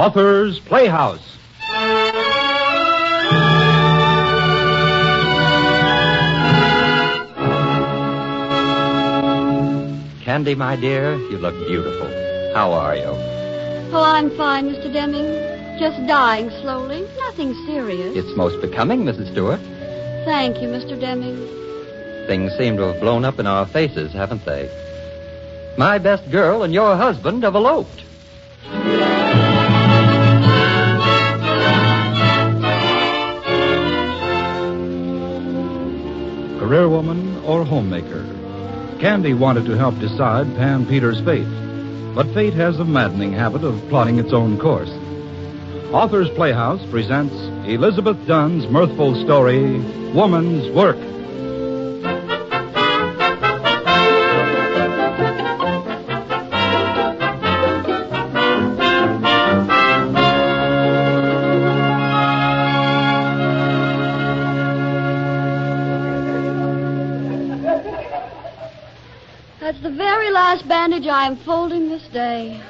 Author's Playhouse. Candy, my dear, you look beautiful. How are you? Oh, I'm fine, Mr. Deming. Just dying slowly. Nothing serious. It's most becoming, Mrs. Stewart. Thank you, Mr. Deming. Things seem to have blown up in our faces, haven't they? My best girl and your husband have eloped. Career woman or homemaker? Candy wanted to help decide Pan Peters' fate, but fate has a maddening habit of plotting its own course. Author's Playhouse presents Elizabeth Dunn's mirthful story, Woman's Work. That's the very last bandage I am folding this day.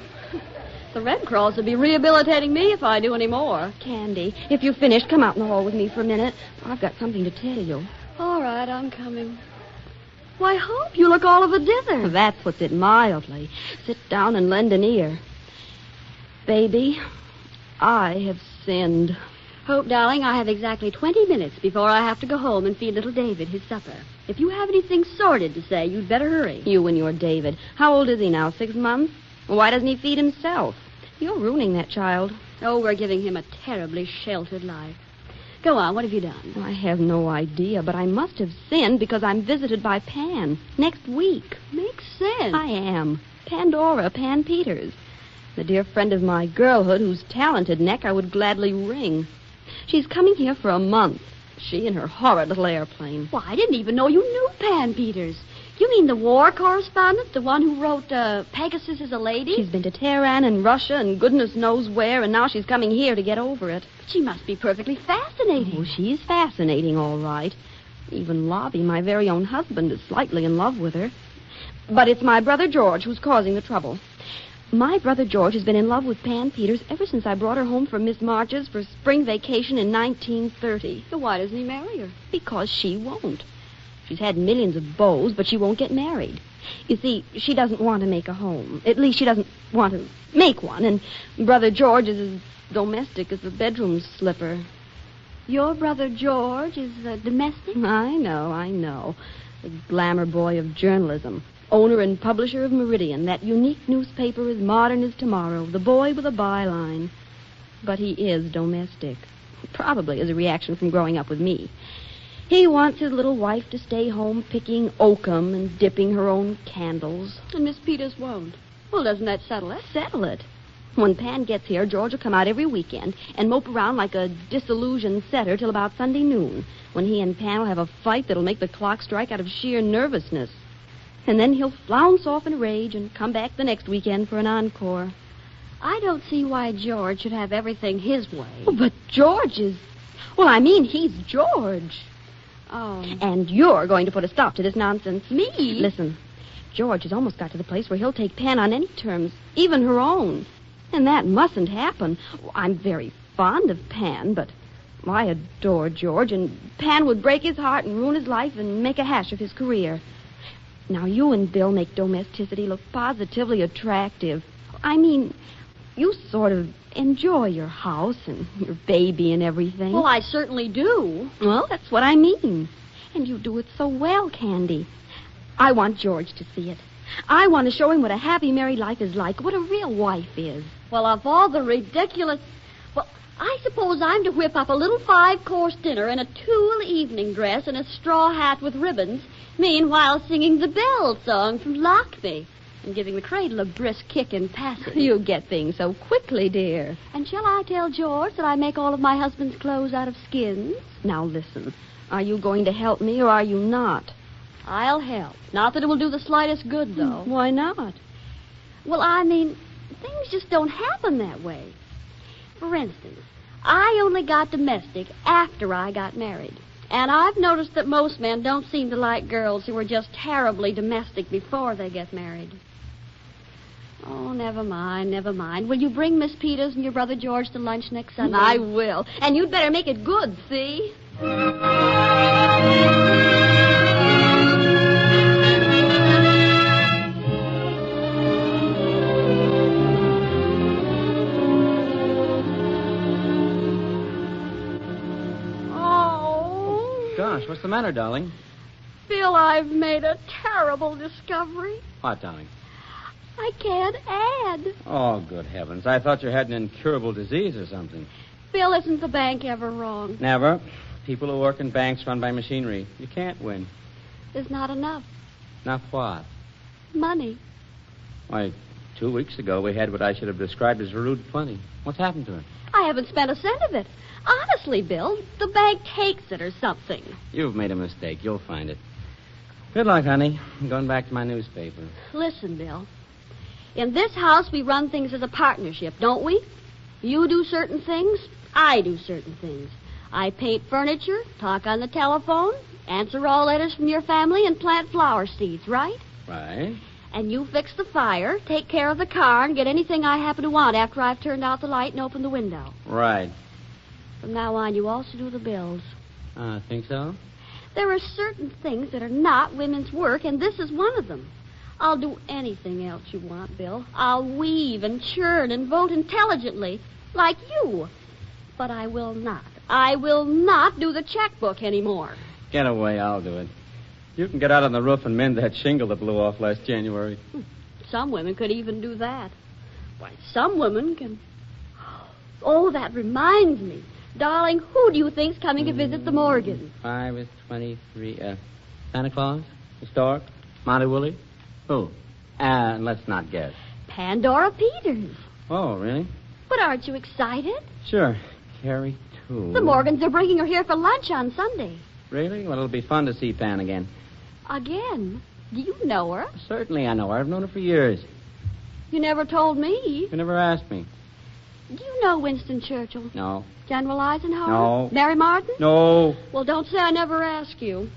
The Red Cross will be rehabilitating me if I do any more. Candy, if you've finished, come out in the hall with me for a minute. I've got something to tell you. All right, I'm coming. Why, Hope, you look all of a dither. That puts it mildly. Sit down and lend an ear. Baby, I have sinned. Hope, darling, I have exactly 20 minutes before I have to go home and feed little David his supper. If you have anything sordid to say, you'd better hurry. You and your David. How old is he now, 6 months? Why doesn't he feed himself? You're ruining that child. Oh, we're giving him a terribly sheltered life. Go on, what have you done? I have no idea, but I must have sinned because I'm visited by Pan next week. Makes sense. I am. Pandora, Pan Peters. The dear friend of my girlhood whose talented neck I would gladly wring. She's coming here for a month. She and her horrid little airplane. Why, I didn't even know you knew Pan Peters. You mean the war correspondent? The one who wrote Pegasus is a Lady? She's been to Tehran and Russia and goodness knows where, and now she's coming here to get over it. But she must be perfectly fascinating. Oh, she's fascinating, all right. Even Lobby, my very own husband, is slightly in love with her. But it's my brother George who's causing the trouble. My brother George has been in love with Pan Peters ever since I brought her home from Miss March's for spring vacation in 1930. So why doesn't he marry her? Because she won't. She's had millions of beaux, but she won't get married. You see, she doesn't want to make a home. At least she doesn't want to make one, and Brother George is as domestic as a bedroom slipper. Your brother George is domestic? I know. The glamour boy of journalism. Owner and publisher of Meridian, that unique newspaper as modern as tomorrow, the boy with a byline. But he is domestic, probably as a reaction from growing up with me. He wants his little wife to stay home picking oakum and dipping her own candles. And Miss Peters won't. Well, doesn't that settle it? Settle it. When Pan gets here, George will come out every weekend and mope around like a disillusioned setter till about Sunday noon, when he and Pan will have a fight that'll make the clock strike out of sheer nervousness. And then he'll flounce off in a rage and come back the next weekend for an encore. I don't see why George should have everything his way. Oh, but George is... Well, I mean, he's George. Oh. And you're going to put a stop to this nonsense. Me? Listen, George has almost got to the place where he'll take Pan on any terms, even her own. And that mustn't happen. I'm very fond of Pan, but I adore George, and Pan would break his heart and ruin his life and make a hash of his career. Now, you and Bill make domesticity look positively attractive. I mean, you sort of enjoy your house and your baby and everything. Well, I certainly do. Well, that's what I mean. And you do it so well, Candy. I want George to see it. I want to show him what a happy married life is like, what a real wife is. Well, of all the ridiculous... Well, I suppose I'm to whip up a little 5-course dinner in a tulle evening dress and a straw hat with ribbons, meanwhile singing the Bell song from Lockby and giving the cradle a brisk kick in passing. You get things so quickly, dear. And shall I tell George that I make all of my husband's clothes out of skins? Now, listen. Are you going to help me or are you not? I'll help. Not that it will do the slightest good, though. Why not? Well, I mean, things just don't happen that way. For instance, I only got domestic after I got married. And I've noticed that most men don't seem to like girls who are just terribly domestic before they get married. Oh, never mind, never mind. Will you bring Miss Peters and your brother George to lunch next Sunday? I will. And you'd better make it good, see? Gosh, what's the matter, darling? Phil, I've made a terrible discovery. What, darling? I can't add. Oh, good heavens. I thought you had an incurable disease or something. Phil, isn't the bank ever wrong? Never. People who work in banks run by machinery. You can't win. There's not enough Not what? money. Why, 2 weeks ago we had what I should have described as rude plenty. What's happened to it? I haven't spent a cent of it. Honestly, Bill, the bank takes it or something. You've made a mistake. You'll find it. Good luck, honey. I'm going back to my newspaper. Listen, Bill. In this house, we run things as a partnership, don't we? You do certain things, I do certain things. I paint furniture, talk on the telephone, answer all letters from your family, and plant flower seeds, right? Right. And you fix the fire, take care of the car, and get anything I happen to want after I've turned out the light and opened the window. Right. From now on, you also do the bills. Think so? There are certain things that are not women's work, and this is one of them. I'll do anything else you want, Bill. I'll weave and churn and vote intelligently, like you. But I will not do the checkbook anymore. Get away. I'll do it. You can get out on the roof and mend that shingle that blew off last January. Some women could even do that. Why, some women can... Oh, that reminds me. Darling, who do you think's coming to visit the Morgans? 5 is 23. Santa Claus? The Stork? Monty Woolley? Who? Let's not guess. Pandora Peters. Oh, really? But aren't you excited? Sure. Carrie, too. The Morgans are bringing her here for lunch on Sunday. Really? Well, it'll be fun to see Pan again. Again? Do you know her? Certainly I know her. I've known her for years. You never told me. You never asked me. Do you know Winston Churchill? No. General Eisenhower? No. Mary Martin? No. Well, don't say I never asked you.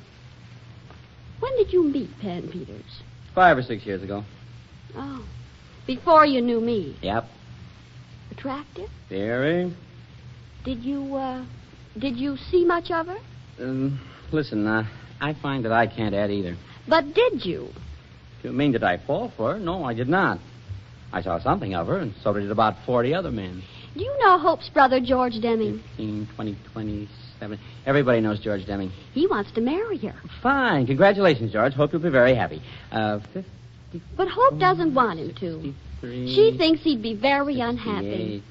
When did you meet Pan Peters? 5 or 6 years ago. Oh. Before you knew me. Yep. Attractive? Very. Did you see much of her? Listen, I find that I can't add either. But did you? Do you mean did I fall for her? No, I did not. I saw something of her, and so did about 40 other men. Do you know Hope's brother, George Deming? 15, 20, 27. Everybody knows George Deming. He wants to marry her. Fine. Congratulations, George. Hope you'll be very happy. 50, But Hope doesn't want him to. 63, She thinks he'd be very unhappy.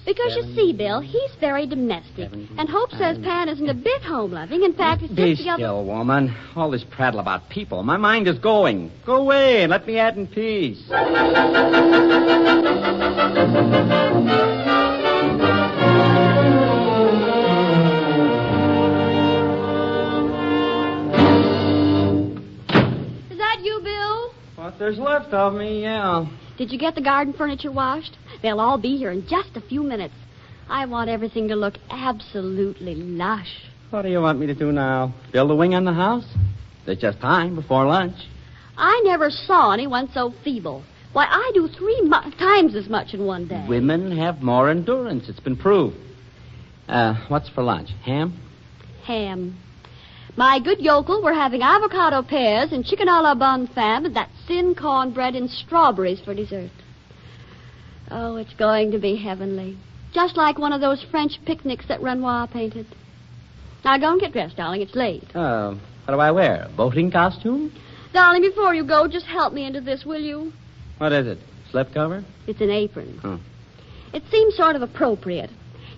68, Because you see, Bill, he's very domestic. 70, And Hope says Pan isn't a bit home-loving. In fact, it's Be just the other... still, woman. All this prattle about people. My mind is going. Go away and let me add in peace. Is that you, Bill? What there's left of me, yeah. Did you get the garden furniture washed? They'll all be here in just a few minutes. I want everything to look absolutely lush. What do you want me to do now? Build a wing on the house? There's just time before lunch. I never saw anyone so feeble. Why, I do 3 times as much in one day. Women have more endurance. It's been proved. What's for lunch? Ham? Ham. My good yokel, we're having avocado pears and chicken a la bonne femme and that thin cornbread and strawberries for dessert. Oh, it's going to be heavenly. Just like one of those French picnics that Renoir painted. Now, go and get dressed, darling. It's late. What do I wear? A boating costume? Darling, before you go, just help me into this, will you? What is it? Slipcover? It's an apron. Oh. It seems sort of appropriate.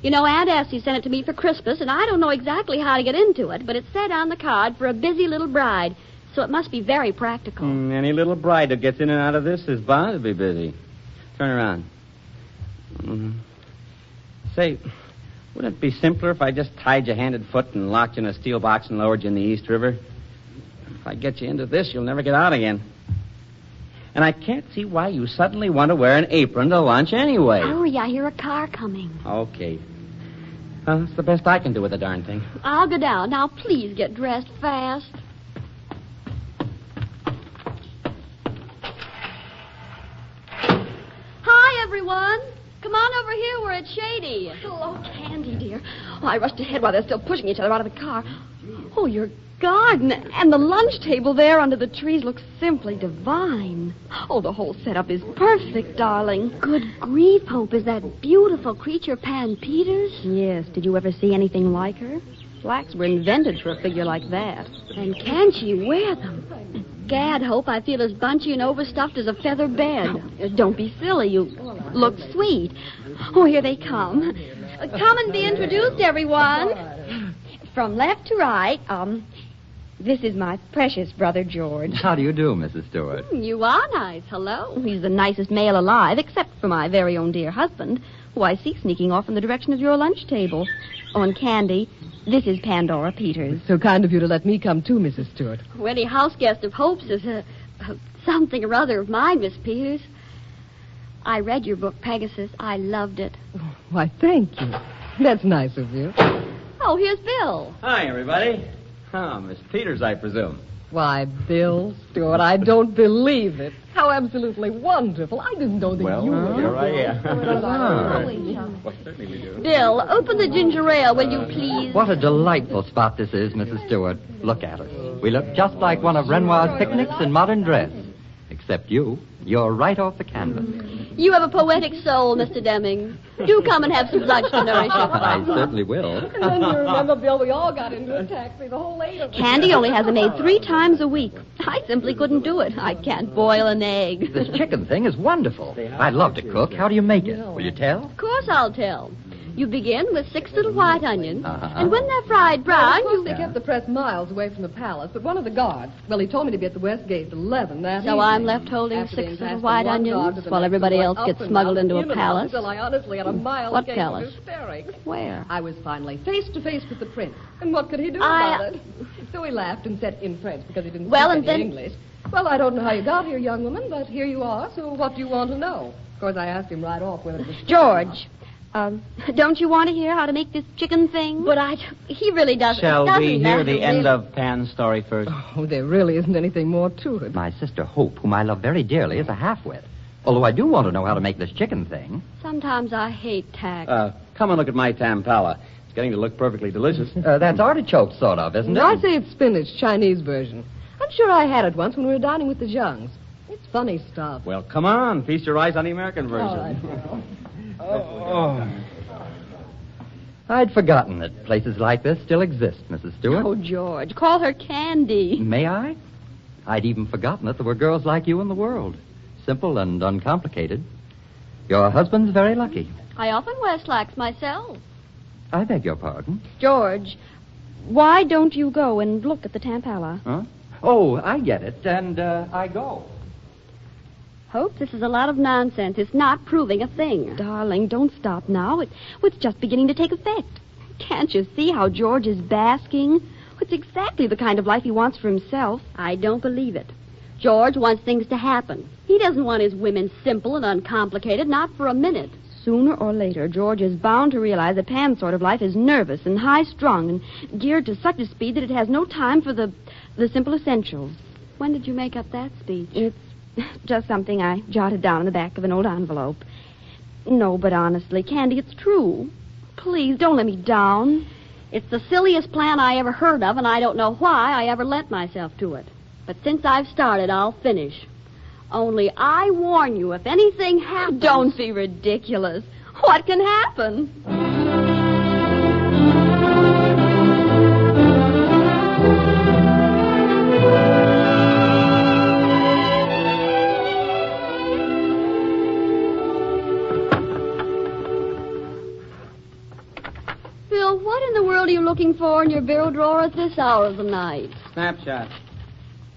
You know, Aunt Essie sent it to me for Christmas, and I don't know exactly how to get into it, but it said on the card for a busy little bride, so it must be very practical. Any little bride that gets in and out of this is bound to be busy. Turn around. Say, wouldn't it be simpler if I just tied you hand and foot and locked you in a steel box and lowered you in the East River? If I get you into this, you'll never get out again. And I can't see why you suddenly want to wear an apron to lunch anyway. Hurry, I hear a car coming. Okay. Well, that's the best I can do with the darn thing. I'll go down. Now, please get dressed fast. come on over here where it's shady. Hello, Candy, dear. Oh, I rushed ahead while they're still pushing each other out of the car. Oh, your garden and the lunch table there under the trees looks simply divine. Oh, the whole setup is perfect, darling. Good grief, Hope. Is that beautiful creature Pan Peters? Yes, did you ever see anything like her? Blacks were invented for a figure like that. And can she wear them? Gad, Hope, I feel as bunchy and overstuffed as a feather bed. Don't be silly. You look sweet. Oh, here they come. Come and be introduced, everyone. From left to right, this is my precious brother, George. How do you do, Mrs. Stewart? You are nice. Hello. He's the nicest male alive, except for my very own dear husband, who I see sneaking off in the direction of your lunch table. Oh, and Candy, this is Pandora Peters. So kind of you to let me come too, Mrs. Stewart. Well, any house guest of Hope's is something or other of mine, Miss Peters. I read your book, Pegasus. I loved it. Why, thank you. That's nice of you. Oh, here's Bill. Hi, everybody. Oh, Miss Peters, I presume. Why, Bill Stewart, I don't believe it. How absolutely wonderful. I didn't know that you were... Here I am. Well, certainly we do. Bill, open the ginger ale, will you please? What a delightful spot this is, Mrs. Stewart. Look at us. We look just like one of Renoir's picnics in modern dress. Except you're right off the canvas. You have a poetic soul, Mr. Deming. Do come and have some lunch to nourish it. I certainly will. And then you remember, Bill, we all got into a taxi, the whole 8 of us. Candy only has a maid 3 times a week. I simply couldn't do it. I can't boil an egg. This chicken thing is wonderful. I'd love to cook. How do you make it? Will you tell? Of course I'll tell. You begin with 6 little white onions, Uh-huh. and when they're fried brown, Of course, you... they kept the press miles away from the palace, but one of the guards, well, he told me to be at the West Gate at 11 that So evening. I'm left holding After 6 being little passed white from one dog onions to the while next, everybody and else up gets and smuggled down into and a in and out palace. Until I honestly had a mile What escape palace? of hysterics. Where? I was finally face to face with the prince. And what could he do I- about it? So he laughed and said in French because he didn't Well, speak and any then- English. Well, I don't know how you got here, young woman, but here you are. So what do you want to know? Of course, I asked him right off whether it was... George, don't you want to hear how to make this chicken thing? But he really doesn't. Shall it doesn't we hear matter, the end really. of Pan's story first? Oh, there really isn't anything more to it. My sister Hope, whom I love very dearly, is a half-wit. Although I do want to know how to make this chicken thing. Sometimes I hate tact. Come and look at my tampala. It's getting to look perfectly delicious. That's artichoke, sort of, isn't it? I say it's spinach, Chinese version. I'm sure I had it once when we were dining with the Youngs. It's funny stuff. Well, come on. Feast your eyes on the American version. I'd forgotten that places like this still exist, Mrs. Stewart. Oh, George, call her Candy. May I? I'd even forgotten that there were girls like you in the world. Simple and uncomplicated. Your husband's very lucky. I often wear slacks myself. I beg your pardon. George, why don't you go and look at the Tampala? Huh? Oh, I get it, and I go. Hope, this is a lot of nonsense. It's not proving a thing. Darling, don't stop now. It's just beginning to take effect. Can't you see how George is basking? It's exactly the kind of life he wants for himself. I don't believe it. George wants things to happen. He doesn't want his women simple and uncomplicated, not for a minute. Sooner or later, George is bound to realize that Pan's sort of life is nervous and high-strung and geared to such a speed that it has no time for the simple essentials. When did you make up that speech? It's just something I jotted down in the back of an old envelope. No, but honestly, Candy, it's true. Please, don't let me down. It's the silliest plan I ever heard of, and I don't know why I ever lent myself to it. But since I've started, I'll finish. Only I warn you, if anything happens... Don't be ridiculous. What can happen? Bill, what in the world are you looking for in your bureau drawer at this hour of the night? Snapshot.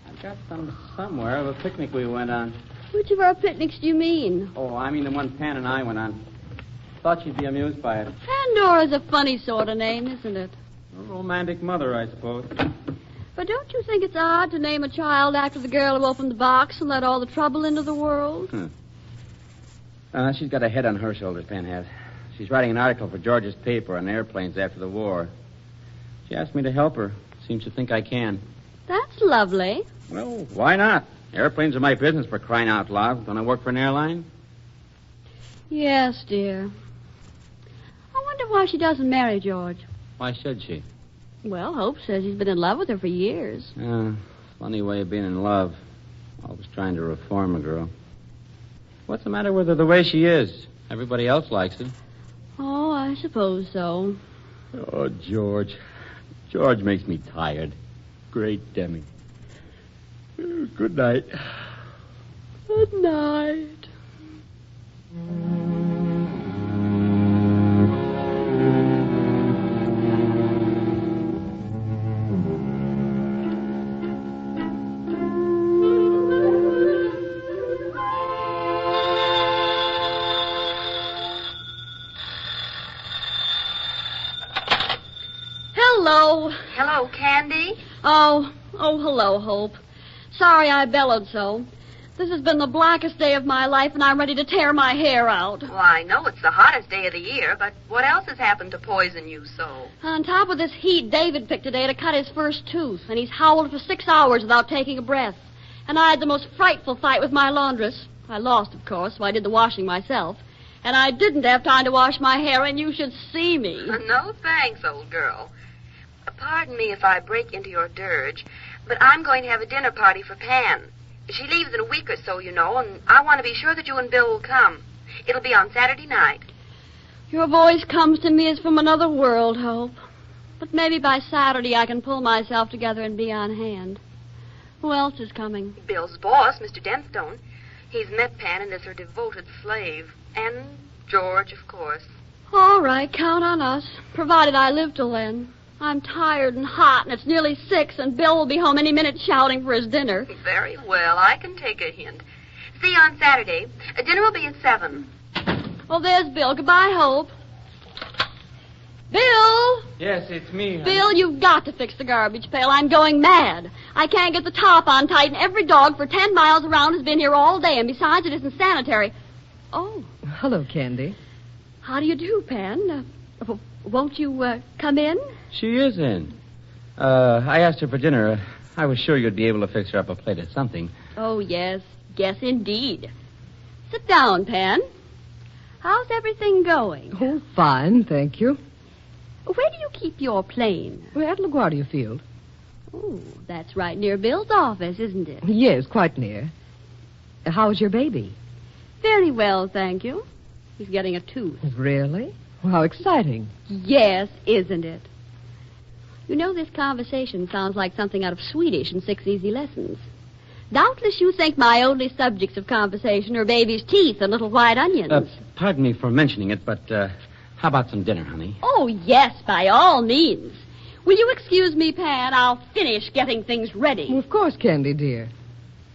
I've got some somewhere of a picnic we went on. Which of our picnics do you mean? Oh, I mean the one Pan and I went on. Thought you'd be amused by it. Pandora's a funny sort of name, isn't it? A romantic mother, I suppose. But don't you think it's odd to name a child after the girl who opened the box and let all the trouble into the world? She's got a head on her shoulders, Pan has. She's writing an article for George's paper on airplanes after the war. She asked me to help her. Seems to think I can. That's lovely. Well, why not? Airplanes are my business, for crying out loud. Don't I work for an airline? Yes, dear. I wonder why she doesn't marry George. Why should she? Well, Hope says he's been in love with her for years. Funny way of being in love. Always trying to reform a girl. What's the matter with her the way she is? Everybody else likes her. Oh, I suppose so. Oh, George. George makes me tired. Great Deming. Good night. Good night. Hello. Hello, Candy. Oh, hello, Hope. Sorry I bellowed so. This has been the blackest day of my life, and I'm ready to tear my hair out. Well, I know it's the hottest day of the year, but what else has happened to poison you so? On top of this heat, David picked today to cut his first tooth, and he's howled for 6 hours without taking a breath. And I had the most frightful fight with my laundress. I lost, of course, so I did the washing myself. And I didn't have time to wash my hair, and you should see me. No thanks, old girl. Pardon me if I break into your dirge, but I'm going to have a dinner party for Pan. She leaves in a week or so, you know, and I want to be sure that you and Bill will come. It'll be on Saturday night. Your voice comes to me as from another world, Hope. But maybe by Saturday I can pull myself together and be on hand. Who else is coming? Bill's boss, Mr. Denstone. He's met Pan and is her devoted slave. And George, of course. All right, count on us, provided I live till then. I'm tired and hot, and it's nearly 6, and Bill will be home any minute shouting for his dinner. Very well, I can take a hint. See you on Saturday. Dinner will be at 7. Oh, there's Bill. Goodbye, Hope. Bill! Yes, it's me. Bill, you've got to fix the garbage pail. I'm going mad. I can't get the top on tight, and every dog for 10 miles around has been here all day, and besides, it isn't sanitary. Oh. Hello, Candy. How do you do, Pan? Won't you come in? She is in. I asked her for dinner. I was sure you'd be able to fix her up a plate of something. Oh, yes. Yes, indeed. Sit down, Pan. How's everything going? Oh, fine, thank you. Where do you keep your plane? We're at LaGuardia Field. Oh, that's right near Bill's office, isn't it? Yes, quite near. How's your baby? Very well, thank you. He's getting a tooth. Really? Well, how exciting. Yes, isn't it? You know, this conversation sounds like something out of Swedish and 6 Easy Lessons. Doubtless you think my only subjects of conversation are baby's teeth and little white onions. Pardon me for mentioning it, but how about some dinner, honey? Oh, yes, by all means. Will you excuse me, Pan? I'll finish getting things ready. Well, of course, Candy, dear.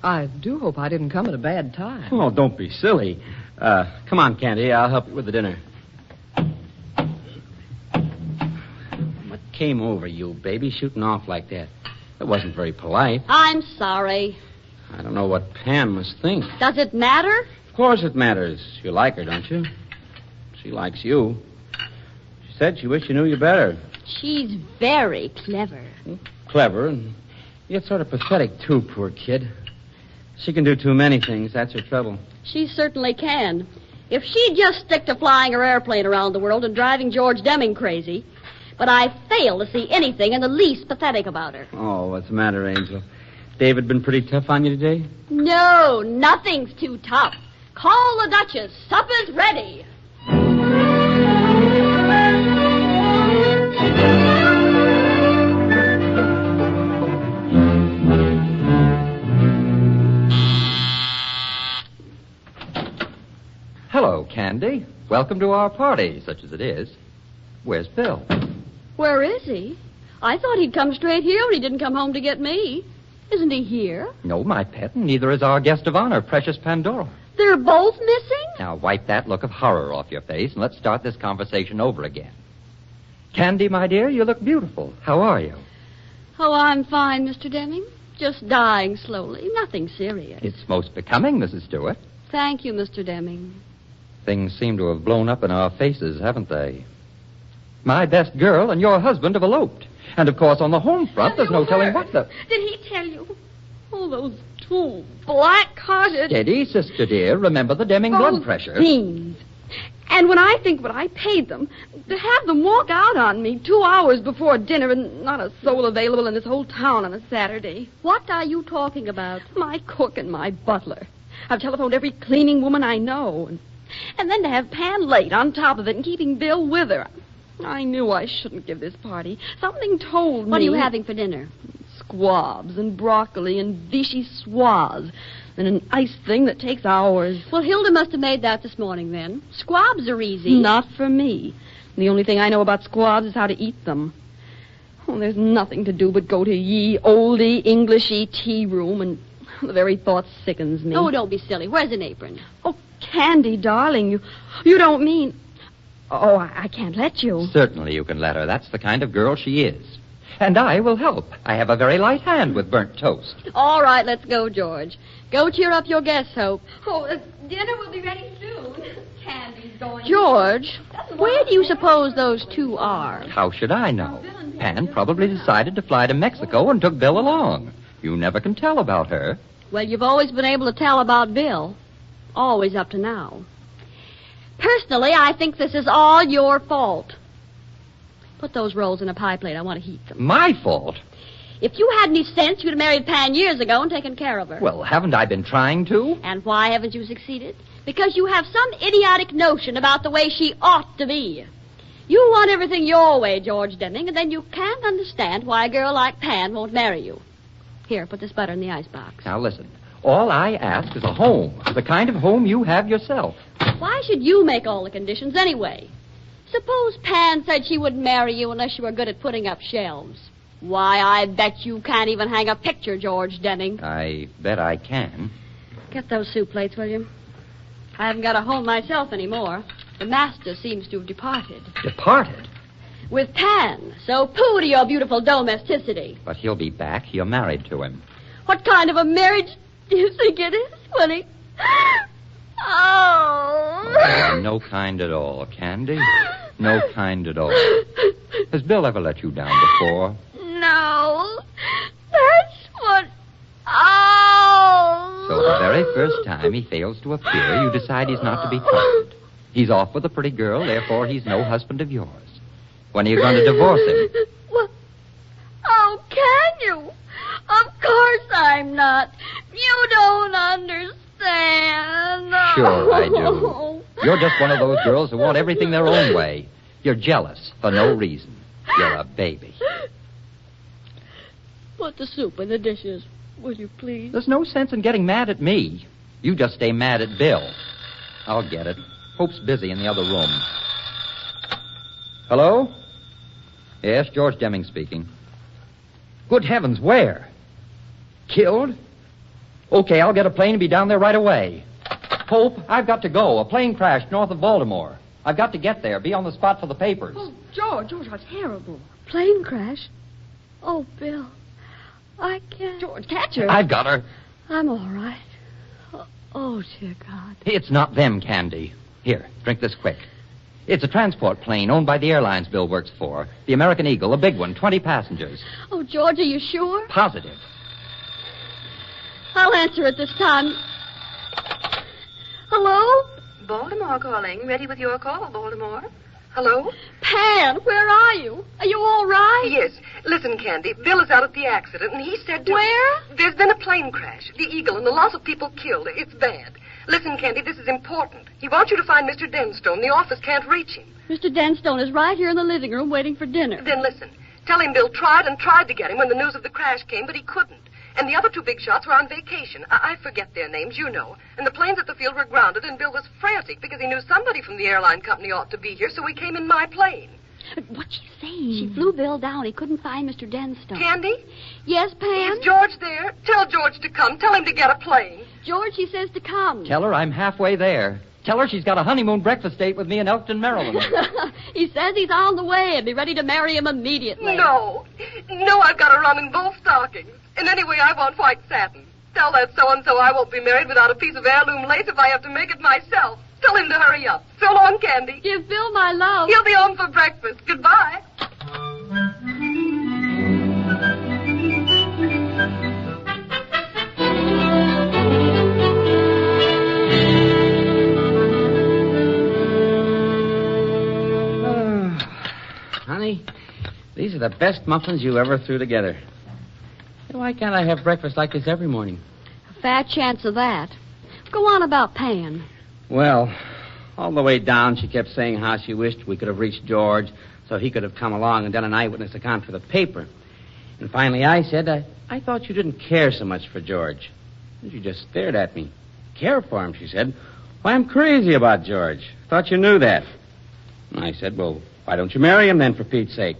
I do hope I didn't come at a bad time. Oh, don't be silly. Come on, Candy. I'll help you with the dinner. What came over you, baby, shooting off like that? It wasn't very polite. I'm sorry. I don't know what Pam must think. Does it matter? Of course it matters. You like her, don't you? She likes you. She said she wished she knew you better. She's very clever. Clever, and yet sort of pathetic, too, poor kid. She can do too many things. That's her trouble. She certainly can. If she'd just stick to flying her airplane around the world and driving George Deming crazy. But I fail to see anything in the least pathetic about her. Oh, what's the matter, Angel? David been pretty tough on you today? No, nothing's too tough. Call the Duchess. Supper's ready. Hello, Candy. Welcome to our party, such as it is. Where's Bill? Where is he? I thought he'd come straight here when he didn't come home to get me. Isn't he here? No, my pet, and neither is our guest of honor, Precious Pandora. They're both missing? Now, wipe that look of horror off your face, and let's start this conversation over again. Candy, my dear, you look beautiful. How are you? Oh, I'm fine, Mr. Deming. Just dying slowly. Nothing serious. It's most becoming, Mrs. Stewart. Thank you, Mr. Deming. Things seem to have blown up in our faces, haven't they? My best girl and your husband have eloped. And, of course, on the home front, there's no telling what the... Did he tell you? Oh, those two black-hearted... Steady, sister dear. Remember the Deming blood pressure. Fiends. And when I think what I paid them, to have them walk out on me 2 hours before dinner and not a soul available in this whole town on a Saturday. What are you talking about? My cook and my butler. I've telephoned every cleaning woman I know. And then to have Pan late on top of it and keeping Bill with her. I knew I shouldn't give this party. Something told me... What are you having for dinner? Squabs and broccoli and Vichy soise and an ice thing that takes hours. Well, Hilda must have made that this morning, then. Squabs are easy. Not for me. The only thing I know about squabs is how to eat them. Oh, there's nothing to do but go to ye oldie Englishy tea room, and the very thought sickens me. Oh, don't be silly. Where's an apron? Oh, Candy, darling, you don't mean... Oh, I can't let you. Certainly you can let her. That's the kind of girl she is. And I will help. I have a very light hand with burnt toast. All right, let's go, George. Go cheer up your guests, Hope. Oh, dinner will be ready soon. Candy's going... George, Where do you suppose those two are? How should I know? Pan probably decided to fly to Mexico and took Bill along. You never can tell about her. Well, you've always been able to tell about Bill. Always up to now. Personally, I think this is all your fault. Put those rolls in a pie plate. I want to heat them. My fault? If you had any sense, you'd have married Pan years ago and taken care of her. Well, haven't I been trying to? And why haven't you succeeded? Because you have some idiotic notion about the way she ought to be. You want everything your way, George Deming, and then you can't understand why a girl like Pan won't marry you. Here, put this butter in the icebox. Now, listen. All I ask is a home, the kind of home you have yourself. Why should you make all the conditions anyway? Suppose Pan said she wouldn't marry you unless you were good at putting up shelves. Why, I bet you can't even hang a picture, George Deming. I bet I can. Get those soup plates, will you? I haven't got a home myself anymore. The master seems to have departed. Departed? With Pan, so pooh to your beautiful domesticity. But he'll be back. You're married to him. What kind of a marriage do you think it is, Winnie? Oh, no kind at all, Candy. No kind at all. Has Bill ever let you down before? No. That's what... Oh. So the very first time he fails to appear, you decide he's not to be trusted. He's off with a pretty girl, therefore he's no husband of yours. When are you going to divorce him? Well, how can you? Of course I'm not. You don't understand. Sure I do. You're just one of those girls who want everything their own way. You're jealous for no reason. You're a baby. Put the soup in the dishes, will you please? There's no sense in getting mad at me. You just stay mad at Bill. I'll get it. Hope's busy in the other room. Hello? Yes, George Deming speaking. Good heavens, where? Killed? Okay, I'll get a plane and be down there right away. Hope, I've got to go. A plane crashed north of Baltimore. I've got to get there. Be on the spot for the papers. Oh, George, how terrible. Plane crash? Oh, Bill, I can't. George, catch her. I've got her. I'm all right. Oh, dear God. It's not them, Candy. Here, drink this quick. It's a transport plane owned by the airlines Bill works for. The American Eagle, a big one, 20 passengers. Oh, George, are you sure? Positive. I'll answer it this time. Hello? Baltimore calling. Ready with your call, Baltimore. Hello? Pan, where are you? Are you all right? Yes. Listen, Candy, Bill is out at the accident, and he said to... Where? There's been a plane crash. The Eagle, and a lot of people killed. It's bad. Listen, Candy, this is important. He wants you to find Mr. Denstone. The office can't reach him. Mr. Denstone is right here in the living room waiting for dinner. Then listen. Tell him Bill tried to get him when the news of the crash came, but he couldn't. And the other two big shots were on vacation. I forget their names, you know. And the planes at the field were grounded, and Bill was frantic because he knew somebody from the airline company ought to be here, so he came in my plane. What's she saying? She flew Bill down. He couldn't find Mr. Denstone. Candy? Yes, Pan? Is George there? Tell George to come. Tell him to get a plane. George, he says to come. Tell her I'm halfway there. Tell her she's got a honeymoon breakfast date with me in Elkton, Maryland. He says he's on the way and be ready to marry him immediately. No, I've got to run in both stockings. And anyway, I want white satin. Tell that so-and-so I won't be married without a piece of heirloom lace if I have to make it myself. Tell him to hurry up. So long, Candy. Give Bill my love. He'll be home for breakfast. Goodbye. are the best muffins you ever threw together. Why can't I have breakfast like this every morning? A fat chance of that. Go on about Pan. Well, all the way down, she kept saying how she wished we could have reached George so he could have come along and done an eyewitness account for the paper. And finally I said, I thought you didn't care so much for George. And she just stared at me. Care for him, she said. Why, I'm crazy about George. Thought you knew that. And I said, well, why don't you marry him then, for Pete's sake?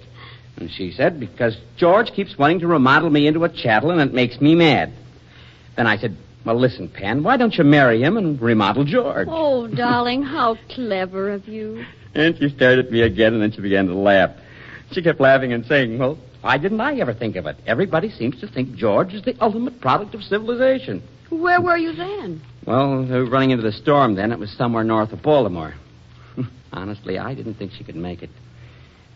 And she said, because George keeps wanting to remodel me into a chattel, and it makes me mad. Then I said, well, listen, Pan, why don't you marry him and remodel George? Oh, darling, how clever of you. And she stared at me again, and then she began to laugh. She kept laughing and saying, well, why didn't I ever think of it? Everybody seems to think George is the ultimate product of civilization. Where were you then? Well, they were running into the storm then. It was somewhere north of Baltimore. Honestly, I didn't think she could make it.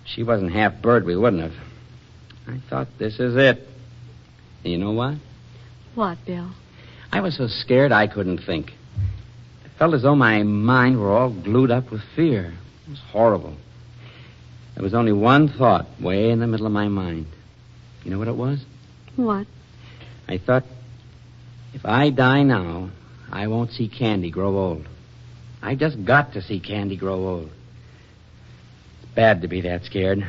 If she wasn't half bird, we wouldn't have. I thought, this is it. And you know what? What, Bill? I was so scared I couldn't think. It felt as though my mind were all glued up with fear. It was horrible. There was only one thought way in the middle of my mind. You know what it was? What? I thought, if I die now, I won't see Candy grow old. I just got to see Candy grow old. It's bad to be that scared.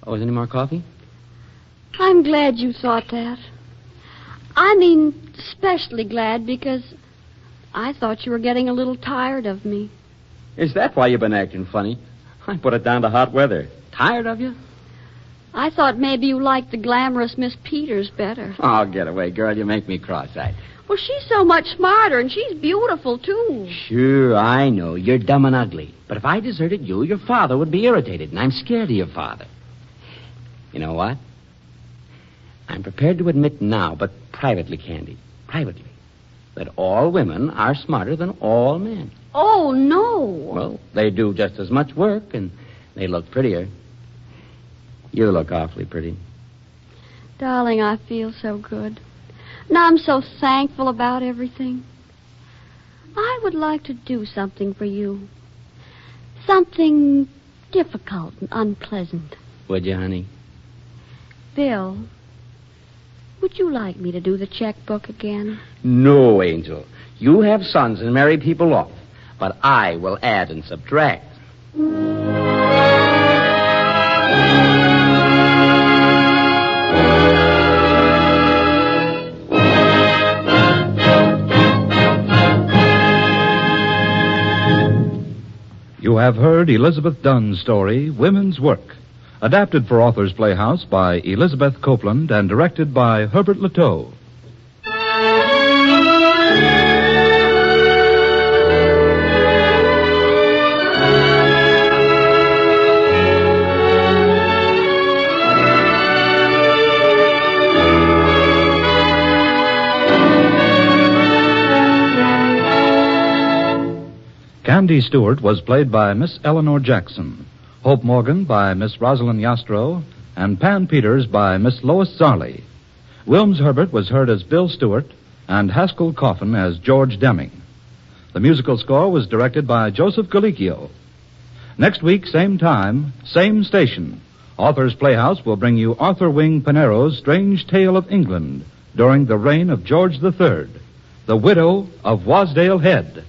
Oh, is any more coffee? I'm glad you thought that. I mean, especially glad because I thought you were getting a little tired of me. Is that why you've been acting funny? I put it down to hot weather. Tired of you? I thought maybe you liked the glamorous Miss Peters better. Oh, get away, girl. You make me cross-eyed. Well, she's so much smarter, and she's beautiful, too. Sure, I know. You're dumb and ugly. But if I deserted you, your father would be irritated, and I'm scared of your father. You know what? I'm prepared to admit now, but privately, Candy, privately, that all women are smarter than all men. Oh, no. Well, they do just as much work, and they look prettier. You look awfully pretty. Darling, I feel so good. And I'm so thankful about everything. I would like to do something for you. Something difficult and unpleasant. Would you, honey? Bill, would you like me to do the checkbook again? No, Angel. You have sons and marry people off. But I will add and subtract. You have heard Elizabeth Dunn's story, Women's Work, adapted for Authors Playhouse by Elizabeth Copeland and directed by Herbert Leteau. Candy Stewart was played by Miss Eleanor Jackson, Hope Morgan by Miss Rosalind Yastro, and Pan Peters by Miss Lois Zarley. Wilms Herbert was heard as Bill Stewart, and Haskell Coffin as George Deming. The musical score was directed by Joseph Colicchio. Next week, same time, same station, Authors Playhouse will bring you Arthur Wing Pinero's Strange Tale of England during the reign of George III, the widow of Wasdale Head.